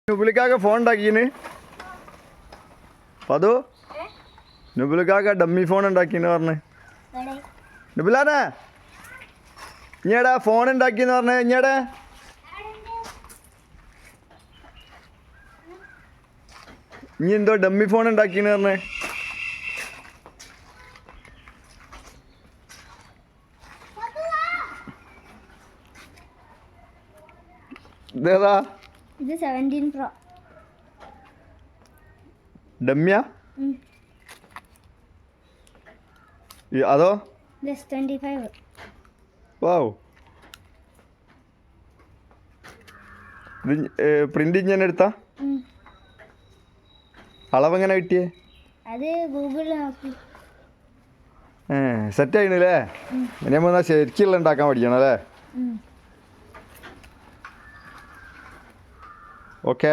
നുബിലിക്കാക്ക phone ഉണ്ടാക്കീന് പതു നുബിലിക്കാക്ക dummy phone ഉണ്ടാക്കിന്ന് പറഞ്ഞ് നുബിലാനെ ഇഞ്ഞേടാ phone ഉണ്ടാക്കിന്ന് പറഞ്ഞ ഇഞ്ഞേടെ ഇനി എന്തോ ഡമ്മി ഫോൺ ഉണ്ടാക്കിന്ന് പറഞ്ഞേ ഇതേതാ ഇത് 17 Pro ഡമ്മിയാ അതോ S25 വാവ് ഇത് പ്രിന്റ് ഞാൻ എടുത്താ അളവെങ്ങനെ കിട്ടിയേ അത് ഗൂഗിളിൽ നോക്കി സെറ്റ് ആയില്ലേ ഇനി നമ്മൾ ശരിക്കുള്ള ഉണ്ടാക്കാൻ പഠിക്കണം അല്ലേ ഓക്കെ